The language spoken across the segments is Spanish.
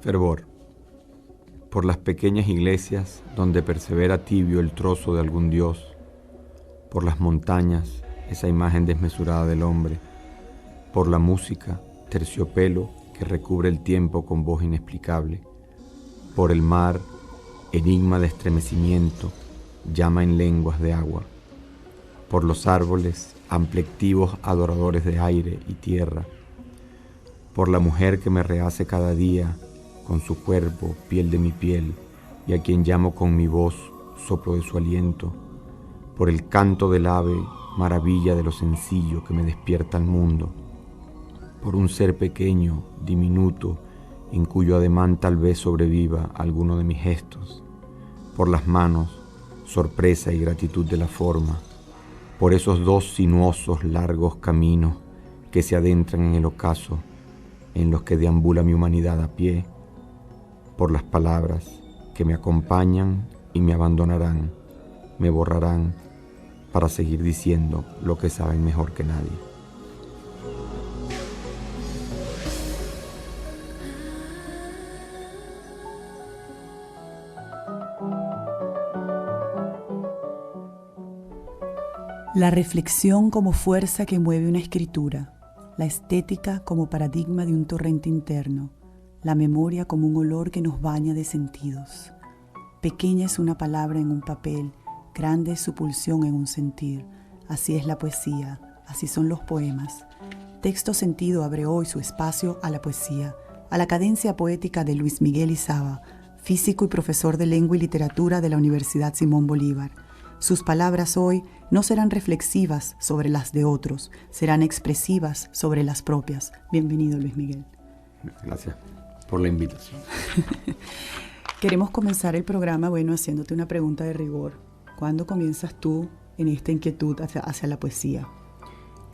Fervor. Por las pequeñas iglesias donde persevera tibio el trozo de algún dios, por las montañas, esa imagen desmesurada del hombre, por la música, terciopelo que recubre el tiempo con voz inexplicable, por el mar, enigma de estremecimiento, llama en lenguas de agua, por los árboles, amplectivos adoradores de aire y tierra, por la mujer que me rehace cada día con su cuerpo, piel de mi piel, y a quien llamo con mi voz, soplo de su aliento, por el canto del ave, maravilla de lo sencillo que me despierta al mundo, por un ser pequeño, diminuto, en cuyo ademán tal vez sobreviva alguno de mis gestos, por las manos, sorpresa y gratitud de la forma, por esos dos sinuosos largos caminos que se adentran en el ocaso, en los que deambula mi humanidad a pie, por las palabras que me acompañan y me abandonarán, me borrarán, para seguir diciendo lo que saben mejor que nadie. La reflexión como fuerza que mueve una escritura, la estética como paradigma de un torrente interno, la memoria como un olor que nos baña de sentidos. Pequeña es una palabra en un papel, grande es su pulsión en un sentir. Así es la poesía, así son los poemas. Texto Sentido abre hoy su espacio a la poesía, a la cadencia poética de Luis Miguel Izaba, físico y profesor de Lengua y Literatura de la Universidad Simón Bolívar. Sus palabras hoy no serán reflexivas sobre las de otros, serán expresivas sobre las propias. Bienvenido, Luis Miguel. Gracias por la invitación. Queremos comenzar el programa, haciéndote una pregunta de rigor. ¿Cuándo comienzas tú en esta inquietud hacia la poesía?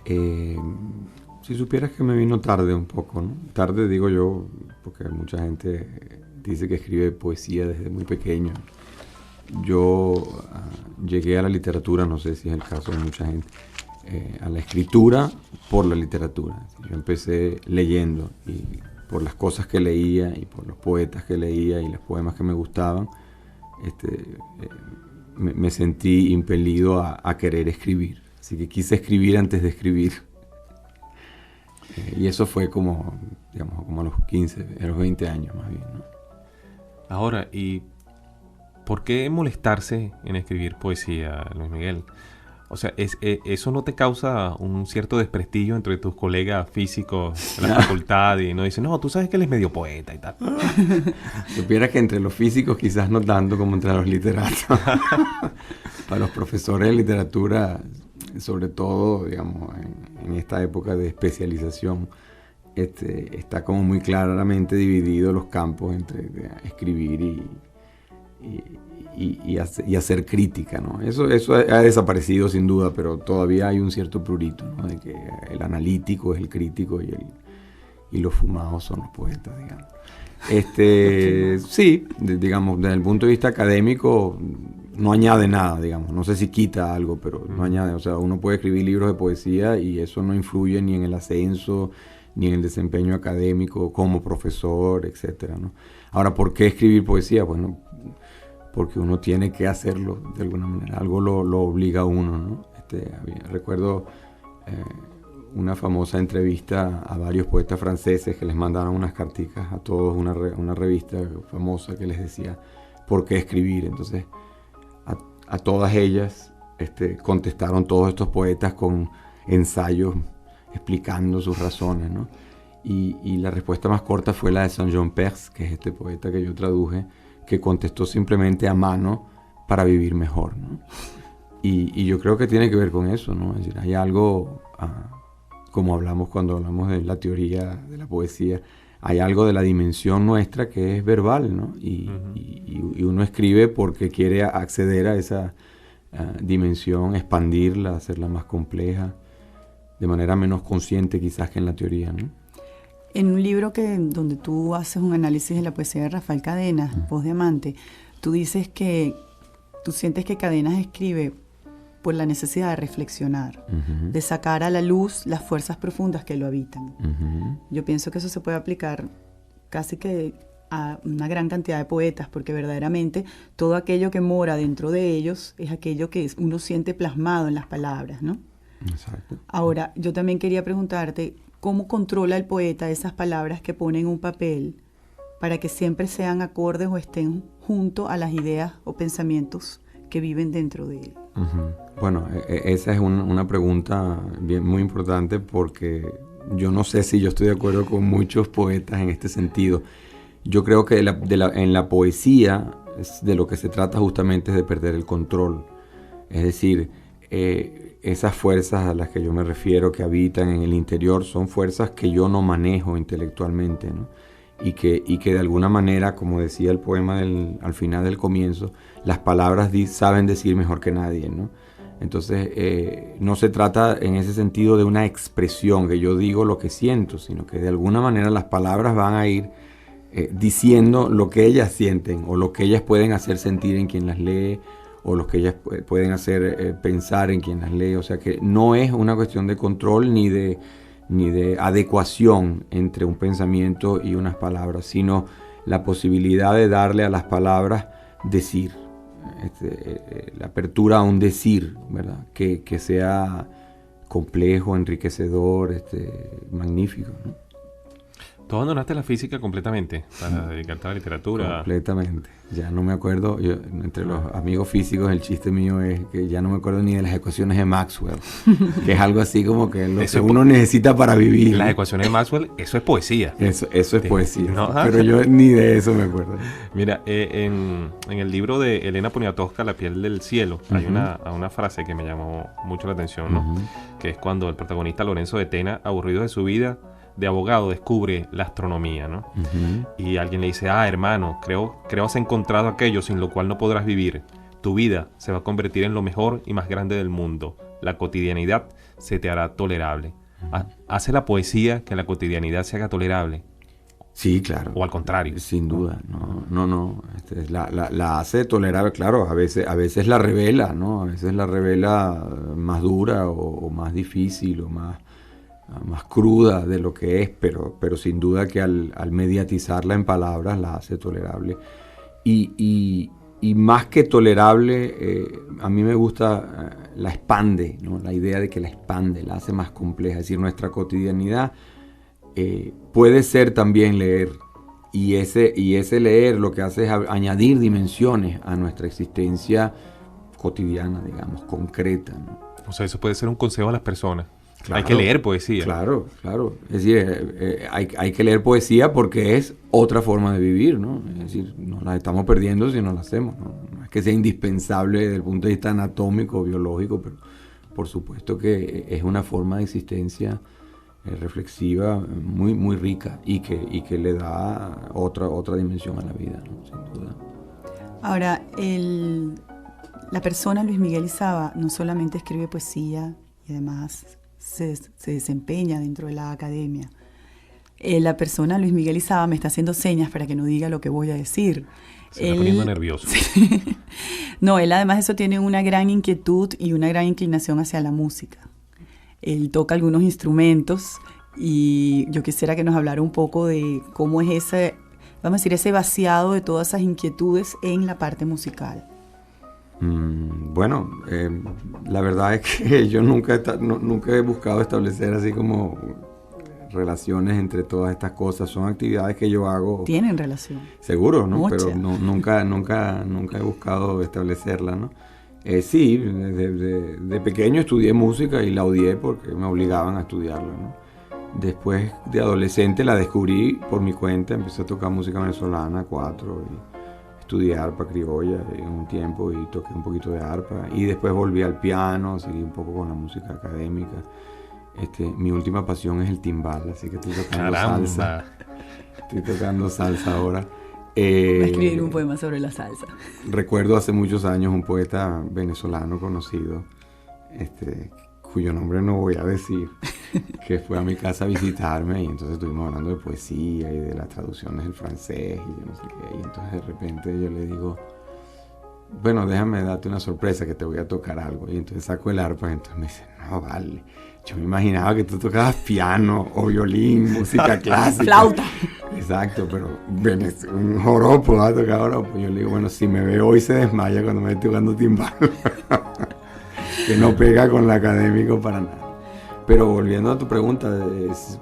Si supieras que me vino tarde un poco, ¿no? Tarde digo yo, porque mucha gente dice que escribe poesía desde muy pequeño. Yo llegué a la literatura, no sé si es el caso de mucha gente, a la escritura por la literatura. Yo empecé leyendo y por las cosas que leía y por los poetas que leía y los poemas que me gustaban, me sentí impelido a querer escribir. Así que quise escribir antes de escribir. Y eso fue como a los 15, a los 20 años más bien, ¿no? Ahora, ¿y por qué molestarse en escribir poesía, Luis Miguel? O sea, ¿eso no te causa un cierto desprestigio entre tus colegas físicos de la facultad? Y no dicen, no, tú sabes que él es medio poeta y tal. Supiera que entre los físicos quizás no tanto como entre los literatos. Para los profesores de literatura, sobre todo, en esta época de especialización, está como muy claramente dividido los campos entre escribir y hacer crítica, ¿no? Eso ha desaparecido sin duda, pero todavía hay un cierto prurito, ¿no? De que el analítico es el crítico y los fumados son los poetas, digamos. Sí, desde el punto de vista académico no añade nada, digamos. No sé si quita algo, pero no añade. O sea, uno puede escribir libros de poesía y eso no influye ni en el ascenso, ni en el desempeño académico como profesor, etcétera, ¿no? Ahora, ¿por qué escribir poesía? Bueno, porque uno tiene que hacerlo de alguna manera, algo lo obliga a uno, ¿no? Recuerdo una famosa entrevista a varios poetas franceses que les mandaron unas carticas a todos, una revista famosa que les decía ¿por qué escribir? Entonces a todas ellas contestaron todos estos poetas con ensayos explicando sus razones, ¿no? Y la respuesta más corta fue la de Saint-Jean Perse, que es este poeta que yo traduje, que contestó simplemente a mano para vivir mejor, ¿no? Y yo creo que tiene que ver con eso, ¿no? Es decir, hay algo, como hablamos cuando hablamos de la teoría de la poesía, hay algo de la dimensión nuestra que es verbal, ¿no? Y uno escribe porque quiere acceder a esa dimensión, expandirla, hacerla más compleja, de manera menos consciente quizás que en la teoría, ¿no? En un libro donde tú haces un análisis de la poesía de Rafael Cadenas, Voz de Amante, tú dices que tú sientes que Cadenas escribe por la necesidad de reflexionar, de sacar a la luz las fuerzas profundas que lo habitan. Yo pienso que eso se puede aplicar casi que a una gran cantidad de poetas, porque verdaderamente todo aquello que mora dentro de ellos es aquello que uno siente plasmado en las palabras, ¿no? Exacto. Ahora, yo también quería preguntarte, ¿cómo controla el poeta esas palabras que pone en un papel para que siempre sean acordes o estén junto a las ideas o pensamientos que viven dentro de él? Uh-huh. Bueno, esa es una pregunta muy importante, porque yo no sé si yo estoy de acuerdo con muchos poetas en este sentido. Yo creo que en la poesía de lo que se trata justamente es de perder el control. Es decir, esas fuerzas a las que yo me refiero que habitan en el interior son fuerzas que yo no manejo intelectualmente, ¿no? Y que de alguna manera, como decía el poema al final del comienzo, las palabras saben decir mejor que nadie, ¿no? Entonces, no se trata en ese sentido de una expresión, que yo digo lo que siento, sino que de alguna manera las palabras van a ir diciendo lo que ellas sienten, o lo que ellas pueden hacer sentir en quien las lee, o lo que ellas pueden hacer pensar en quien las lee. O sea que no es una cuestión de control ni de adecuación entre un pensamiento y unas palabras, sino la posibilidad de darle a las palabras decir, la apertura a un decir, ¿verdad? Que sea complejo, enriquecedor, magnífico, ¿no? ¿Tú abandonaste la física completamente para dedicarte a la literatura? Completamente. Ya no me acuerdo. Entre los amigos físicos, el chiste mío es que ya no me acuerdo ni de las ecuaciones de Maxwell, que es algo así como que lo que uno necesita para vivir. Las ecuaciones de Maxwell, eso es poesía. Eso es poesía. ¿No? Pero yo ni de eso me acuerdo. Mira, en el libro de Elena Poniatowska, La piel del cielo, hay una frase que me llamó mucho la atención, ¿no? Que es cuando el protagonista Lorenzo de Tena, aburrido de su vida de abogado, descubre la astronomía, ¿no? Y alguien le dice, hermano, creo has encontrado aquello sin lo cual no podrás vivir. Tu vida se va a convertir en lo mejor y más grande del mundo. La cotidianidad se te hará tolerable. ¿Hace la poesía que la cotidianidad se haga tolerable? Sí, claro. O al contrario. Sin duda. No. La hace tolerable, claro. A veces la revela, ¿no? A veces la revela más dura o más difícil o más cruda de lo que es, pero sin duda que al mediatizarla en palabras la hace tolerable. Y más que tolerable, a mí me gusta, la expande, ¿no? La idea de que la expande, la hace más compleja. Es decir, nuestra cotidianidad puede ser también leer, y ese leer lo que hace es añadir dimensiones a nuestra existencia cotidiana, digamos, concreta, ¿no? O sea, eso puede ser un consejo a las personas. Claro, hay que leer poesía. Claro. Es decir, hay que leer poesía porque es otra forma de vivir, ¿no? Es decir, no la estamos perdiendo si no la hacemos, ¿no? No es que sea indispensable desde el punto de vista anatómico o biológico, pero por supuesto que es una forma de existencia reflexiva muy, muy rica y que le da otra dimensión a la vida, ¿no? Sin duda. Ahora, la persona Luis Miguel Izaba no solamente escribe poesía y además se desempeña dentro de la academia. La persona Luis Miguel Izaba me está haciendo señas para que no diga lo que voy a decir. Se está poniendo nervioso. Sí. No, él además de eso tiene una gran inquietud y una gran inclinación hacia la música. Él toca algunos instrumentos y yo quisiera que nos hablara un poco de cómo es ese vaciado de todas esas inquietudes en la parte musical. Bueno, la verdad es que yo nunca he buscado establecer así como relaciones entre todas estas cosas. Son actividades que yo hago. ¿Tienen relación? Seguro, ¿no? Mucha. Pero nunca he buscado establecerla, ¿no? Sí, de pequeño estudié música y la odié porque me obligaban a estudiarla, ¿no? Después de adolescente la descubrí por mi cuenta, empecé a tocar música venezolana, cuatro, y estudié arpa criolla en un tiempo y toqué un poquito de arpa, y después volví al piano, seguí un poco con la música académica. Mi última pasión es el timbal, así que estoy tocando salsa. Estoy tocando salsa ahora. Voy a escribir un poema sobre la salsa. Recuerdo hace muchos años un poeta venezolano conocido, cuyo nombre no voy a decir, que fue a mi casa a visitarme, y entonces estuvimos hablando de poesía y de las traducciones del francés y yo no sé qué, y entonces de repente yo le digo, bueno, déjame darte una sorpresa que te voy a tocar algo, y entonces saco el arpa, y entonces me dice, no vale, yo me imaginaba que tú tocabas piano o violín, música clásica. Flauta. Exacto, pero un joropo, va a tocar joropo. Yo le digo, bueno, si me ve hoy se desmaya cuando me estoy tocando timbal. Que no pega con el académico para nada. Pero volviendo a tu pregunta,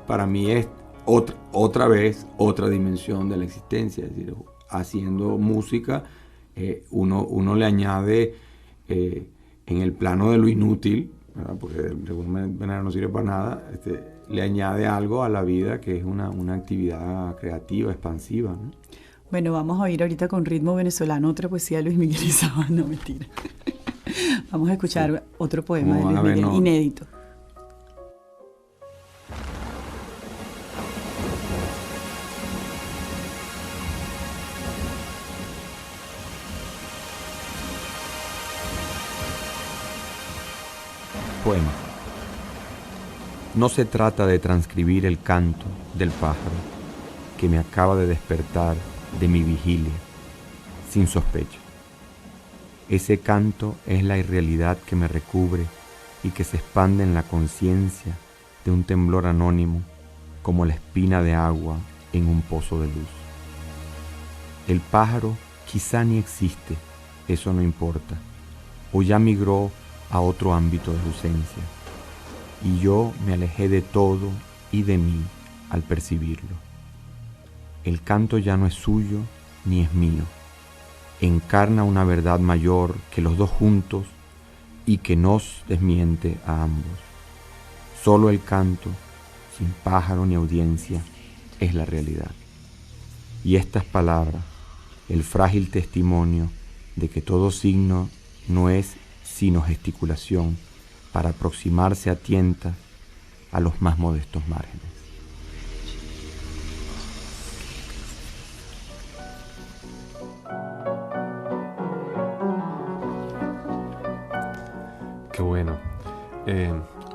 para mí es otra vez otra dimensión de la existencia. Es decir, haciendo música, uno le añade en el plano de lo inútil, ¿verdad? Porque de alguna manera no sirve para nada, le añade algo a la vida que es una actividad creativa, expansiva, ¿no? Bueno, vamos a oír ahorita con ritmo venezolano otra poesía de Luis Miguel Izabal, no mentira. Vamos a escuchar otro poema de Luis Miguel, inédito. Poema. No se trata de transcribir el canto del pájaro que me acaba de despertar de mi vigilia, sin sospecha. Ese canto es la irrealidad que me recubre y que se expande en la conciencia de un temblor anónimo como la espina de agua en un pozo de luz. El pájaro quizá ni existe, eso no importa, o ya migró a otro ámbito de ausencia, y yo me alejé de todo y de mí al percibirlo. El canto ya no es suyo ni es mío, encarna una verdad mayor que los dos juntos y que nos desmiente a ambos. Solo el canto, sin pájaro ni audiencia, es la realidad. Y estas palabras, el frágil testimonio de que todo signo no es sino gesticulación para aproximarse a tientas a los más modestos márgenes. Qué bueno.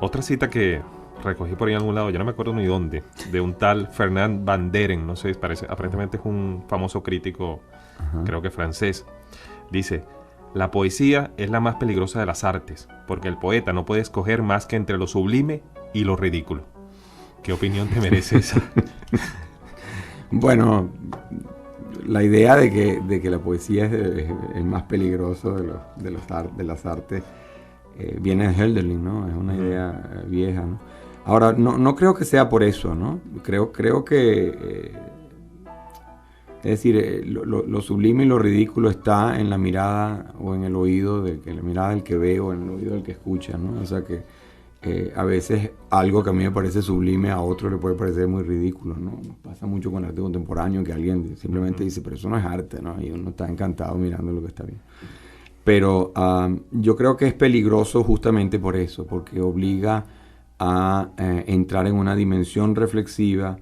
Otra cita que recogí por ahí en algún lado, yo no me acuerdo ni dónde, de un tal Fernand Van Deren, no sé, aparentemente es un famoso crítico, creo que francés. Dice: la poesía es la más peligrosa de las artes, porque el poeta no puede escoger más que entre lo sublime y lo ridículo. ¿Qué opinión te merece esa? Bueno, la idea de que la poesía es el más peligroso de las artes viene de Hölderlin, ¿no? Es una idea vieja, ¿no? Ahora, no creo que sea por eso, ¿no? Creo que... es decir, lo sublime y lo ridículo está en la mirada o en el oído, la mirada del que ve o en el oído del que escucha, ¿no? O sea que a veces algo que a mí me parece sublime a otro le puede parecer muy ridículo, ¿no? Pasa mucho con el arte contemporáneo que alguien simplemente dice, pero eso no es arte, ¿no? Y uno está encantado mirando lo que está bien. Pero yo creo que es peligroso justamente por eso, porque obliga a entrar en una dimensión reflexiva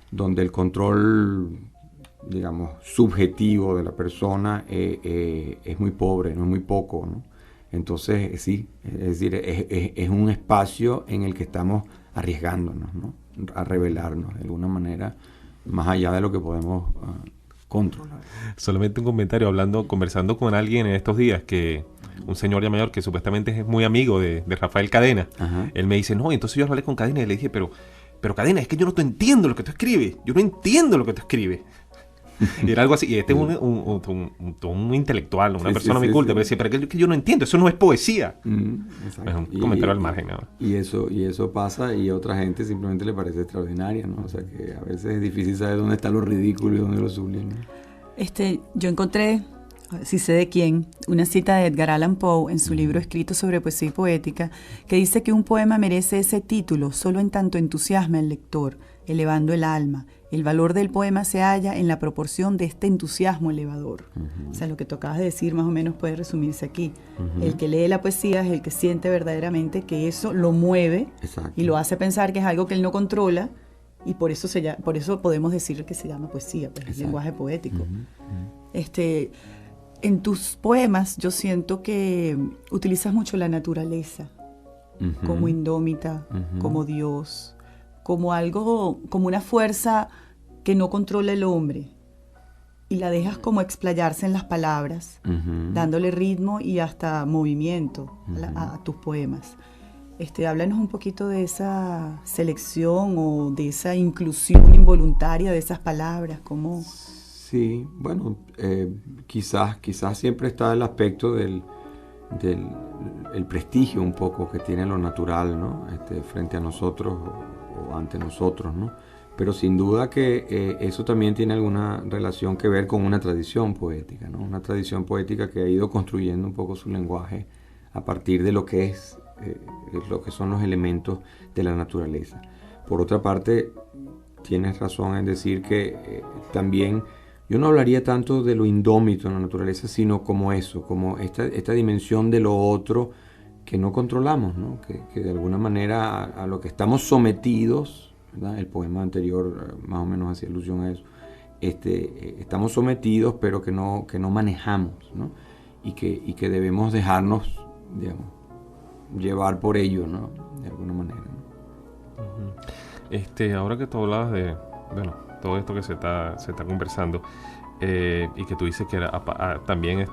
donde el control, digamos, subjetivo de la persona es muy pobre, no es muy poco, ¿no? Entonces, sí, es decir, es un espacio en el que estamos arriesgándonos, ¿no? A revelarnos de alguna manera, más allá de lo que podemos controlar. Solamente un comentario, conversando con alguien en estos días, que un señor ya mayor que supuestamente es muy amigo de Rafael Cadena. Ajá. Él me dice, no, y entonces yo hablé con Cadena y le dije, pero Cadena, es que yo no te entiendo lo que tú escribes, yo no entiendo lo que tú escribes. Y era algo así, y este es un intelectual, una persona muy culta, pero decía, pero es que yo no entiendo, eso no es poesía. Es un comentario al margen, ¿no? Y eso pasa, y a otra gente simplemente le parece extraordinaria, ¿no? O sea que a veces es difícil saber dónde está lo ridículo y dónde lo sublime. Yo encontré, si sé de quién, una cita de Edgar Allan Poe en su libro escrito sobre poesía y poética, que dice que un poema merece ese título solo en tanto entusiasma al lector, elevando el alma. El valor del poema se halla en la proporción de este entusiasmo elevador. O sea, lo que tú acabas de decir más o menos puede resumirse aquí. El que lee la poesía es el que siente verdaderamente que eso lo mueve. Exacto. Y lo hace pensar que es algo que él no controla, y por eso podemos decir que se llama poesía, pues, el lenguaje poético. En tus poemas yo siento que utilizas mucho la naturaleza como indómita, como Dios, como algo, como una fuerza que no controla el hombre, y la dejas como explayarse en las palabras, dándole ritmo y hasta movimiento a tus poemas. Háblanos un poquito de esa selección o de esa inclusión involuntaria de esas palabras, ¿cómo? Sí, bueno, quizás siempre está el aspecto del el prestigio un poco que tiene lo natural, ¿no? Frente a nosotros o ante nosotros, ¿no? Pero sin duda que eso también tiene alguna relación que ver con una tradición poética, ¿no? Una tradición poética que ha ido construyendo un poco su lenguaje a partir de lo que lo que son los elementos de la naturaleza. Por otra parte, tienes razón en decir que también yo no hablaría tanto de lo indómito en la naturaleza, sino como eso, como esta dimensión de lo otro que no controlamos, ¿no? Que de alguna manera a lo que estamos sometidos, ¿verdad? El poema anterior más o menos hacía alusión a eso. Estamos sometidos, pero que no manejamos, ¿no? Y que debemos dejarnos, digamos, llevar por ello, ¿no? De alguna manera, ¿no? Ahora que tú hablabas de, bueno, todo esto que se está conversando, y que tú dices que también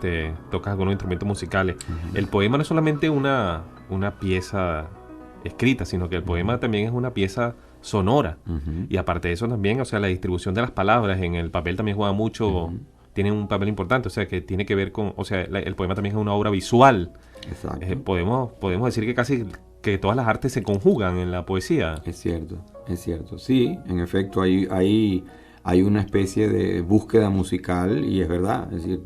tocas algunos instrumentos musicales. Uh-huh. El poema no es solamente una pieza escrita, sino que el poema también es una pieza sonora. Uh-huh. Y aparte de eso también, o sea, la distribución de las palabras en el papel también juega mucho, uh-huh. Tiene un papel importante, o sea, que tiene que ver con, o sea, el poema también es una obra visual. Exacto. Podemos decir que casi que todas las artes se conjugan en la poesía. Es cierto. Sí, en efecto, hay una especie de búsqueda musical y es verdad. Es decir,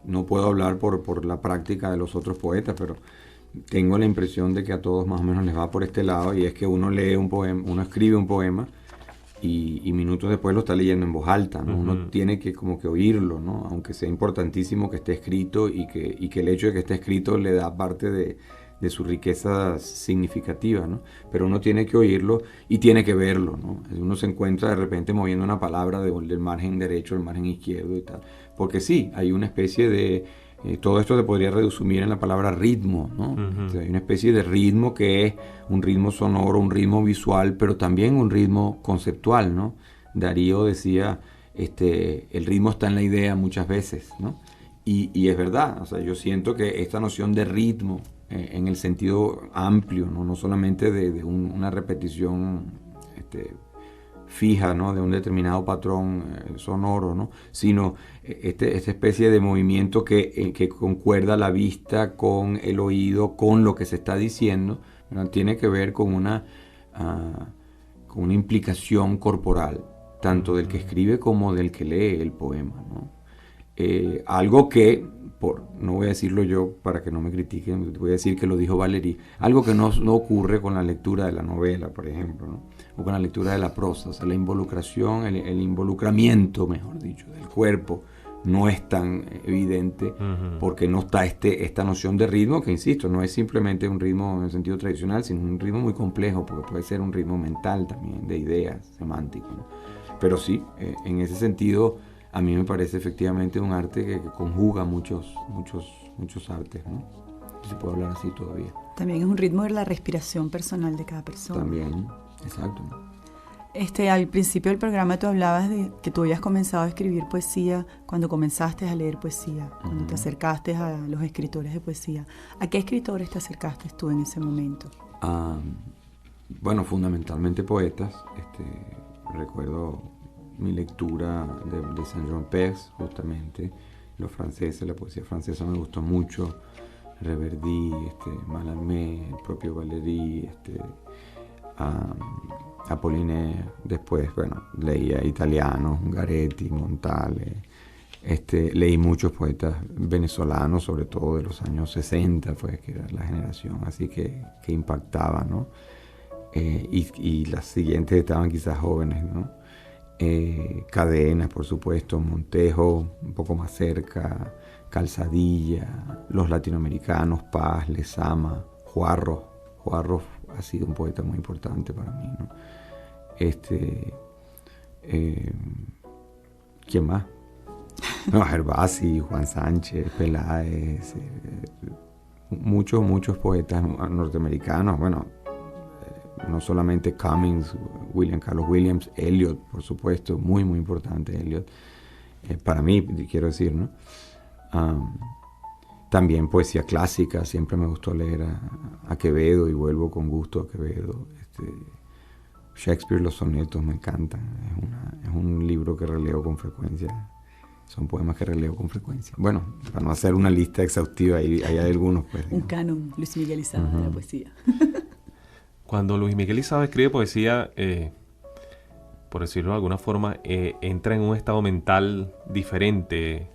no puedo hablar por la práctica de los otros poetas, pero tengo la impresión de que a todos más o menos les va por este lado, y es que uno lee un poema, uno escribe un poema y minutos después lo está leyendo en voz alta, ¿no? Uh-huh. Uno tiene que como que oírlo, ¿no? Aunque sea importantísimo que esté escrito y que el hecho de que esté escrito le da parte de su riqueza significativa, ¿no? Pero uno tiene que oírlo y tiene que verlo, ¿no? Uno se encuentra de repente moviendo una palabra del margen derecho al margen izquierdo y tal, porque sí, hay una especie de todo esto se podría resumir en la palabra ritmo, ¿no? Uh-huh. O sea, hay una especie de ritmo que es un ritmo sonoro, un ritmo visual, pero también un ritmo conceptual, ¿no? Darío decía, el ritmo está en la idea muchas veces, ¿no? Y es verdad, o sea, yo siento que esta noción de ritmo, en el sentido amplio, no solamente de una repetición fija, ¿no? De un determinado patrón sonoro, ¿no? Sino esta especie de movimiento que concuerda la vista con el oído, con lo que se está diciendo, ¿verdad? Tiene que ver con una implicación corporal, tanto del que escribe como del que lee el poema, ¿no? Algo que, no voy a decirlo yo para que no me critiquen, voy a decir que lo dijo Valéry, algo que no ocurre con la lectura de la novela, por ejemplo, ¿no? O con la lectura de la prosa. O sea, la involucración, el involucramiento, mejor dicho, del cuerpo no es tan evidente, uh-huh. Porque no está esta noción de ritmo, que insisto, no es simplemente un ritmo en el sentido tradicional, sino un ritmo muy complejo, porque puede ser un ritmo mental también, de ideas, semántico, ¿no? Pero sí, en ese sentido, a mí me parece efectivamente un arte que conjuga muchos artes, ¿no? Si puedo hablar así todavía. También es un ritmo de la respiración personal de cada persona. También, exacto. Al principio del programa tú hablabas de que tú habías comenzado a escribir poesía cuando comenzaste a leer poesía, cuando te acercaste a los escritores de poesía. ¿A qué escritores te acercaste tú en ese momento? Bueno, fundamentalmente poetas. Recuerdo mi lectura de Saint-Jean-Perse, justamente, los franceses, la poesía francesa me gustó mucho, Reverdy, Mallarmé, el propio Valéry, Apollinaire. Después, bueno, leía italianos, Ungaretti, Montale, leí muchos poetas venezolanos, sobre todo de los años 60, pues, que era la generación así que impactaba, ¿no? Y las siguientes estaban quizás jóvenes, ¿no? Cadenas, por supuesto, Montejo, un poco más cerca, Calzadilla, los latinoamericanos, Paz, Lezama, Juarro ha sido un poeta muy importante para mí, ¿no? ¿Quién más? No, Gervasi, Juan Sánchez, Peláez, muchos poetas norteamericanos, bueno, no solamente Cummings, William Carlos Williams, Eliot, por supuesto, muy importante Eliot, para mí, quiero decir, ¿no? También poesía clásica, siempre me gustó leer a Quevedo y vuelvo con gusto a Quevedo. Shakespeare, los sonetos me encantan, es un libro que releo con frecuencia, son poemas que releo con frecuencia. Bueno, para no hacer una lista exhaustiva, ahí hay algunos. Pues, un canon, Luis Miguel Izaba, de la poesía. Cuando Luis Miguel Izaba escribe poesía, por decirlo de alguna forma, entra en un estado mental diferente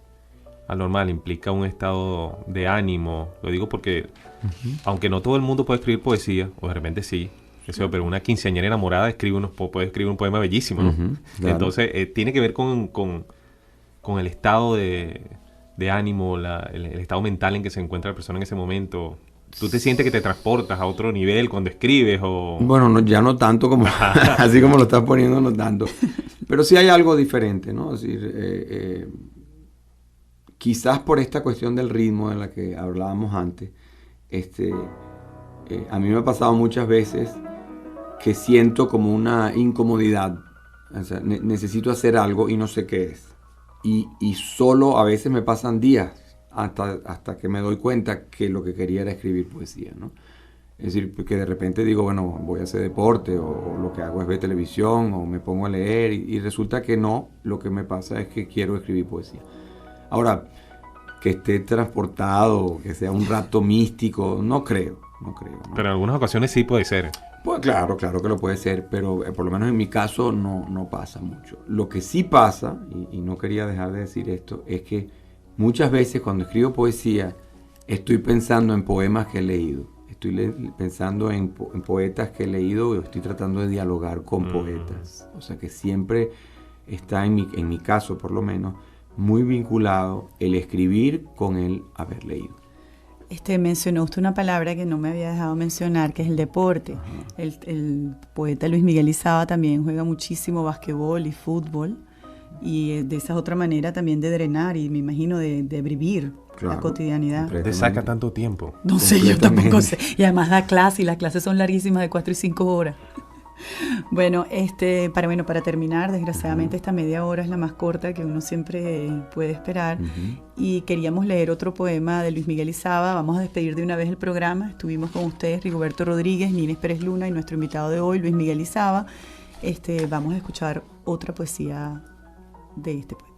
al normal, implica un estado de ánimo. Lo digo porque, aunque no todo el mundo puede escribir poesía, o de repente sí, pero una quinceañera enamorada puede escribir un poema bellísimo, ¿no? Claro. Entonces, tiene que ver con el estado de ánimo, el estado mental en que se encuentra la persona en ese momento. ¿Tú te sientes que te transportas a otro nivel cuando escribes? O... Bueno, no, ya no tanto como así como lo estás poniendo, no tanto. Pero sí hay algo diferente, ¿no? Es decir, quizás por esta cuestión del ritmo de la que hablábamos antes, a mí me ha pasado muchas veces que siento como una incomodidad. O sea, necesito hacer algo y no sé qué es. Y solo a veces me pasan días hasta que me doy cuenta que lo que quería era escribir poesía, ¿no? Es decir, que de repente digo, bueno, voy a hacer deporte, o lo que hago es ver televisión, o me pongo a leer, y resulta que no, lo que me pasa es que quiero escribir poesía. Ahora, que esté transportado, que sea un rato místico, no creo, ¿no? Pero en algunas ocasiones sí puede ser. Pues claro que lo puede ser, pero por lo menos en mi caso no pasa mucho. Lo que sí pasa, y no quería dejar de decir esto, es que muchas veces cuando escribo poesía estoy pensando en poemas que he leído, estoy pensando en poetas que he leído, o estoy tratando de dialogar con poetas. O sea que siempre está en mi caso por lo menos muy vinculado el escribir con el haber leído. Mencionó usted una palabra que no me había dejado mencionar, que es el deporte. El poeta Luis Miguel Izaba también juega muchísimo basquetbol y fútbol, y de esa otra manera también de drenar, y me imagino de vivir la cotidianidad. ¿Te saca tanto tiempo? No sé, yo tampoco sé. Y además da clase, y las clases son larguísimas, de 4 y 5 horas. Bueno, para terminar, desgraciadamente esta media hora es la más corta que uno siempre puede esperar, y queríamos leer otro poema de Luis Miguel Izaba. Vamos a despedir de una vez el programa. Estuvimos con ustedes Rigoberto Rodríguez, Nines Pérez Luna, y nuestro invitado de hoy, Luis Miguel Izaba. Vamos a escuchar otra poesía de este poeta.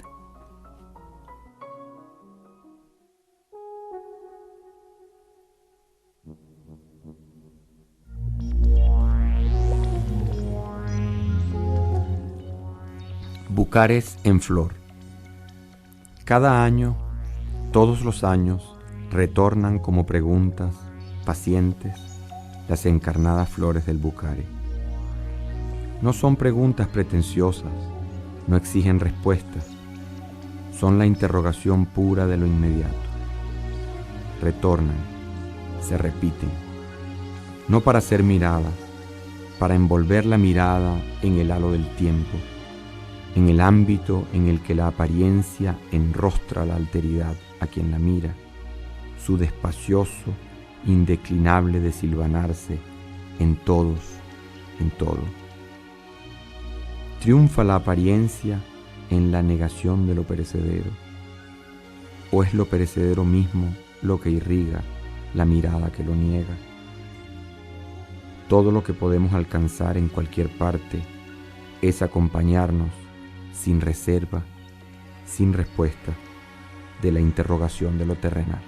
Bucares en flor. Cada año, todos los años, retornan como preguntas, pacientes, las encarnadas flores del bucare. No son preguntas pretenciosas, no exigen respuestas, son la interrogación pura de lo inmediato. Retornan, se repiten, no para ser miradas, para envolver la mirada en el halo del tiempo, en el ámbito en el que la apariencia enrostra la alteridad a quien la mira, su despacioso, indeclinable desilvanarse en todos, en todo. ¿Triunfa la apariencia en la negación de lo perecedero? ¿O es lo perecedero mismo lo que irriga la mirada que lo niega? Todo lo que podemos alcanzar en cualquier parte es acompañarnos sin reserva, sin respuesta, de la interrogación de lo terrenal.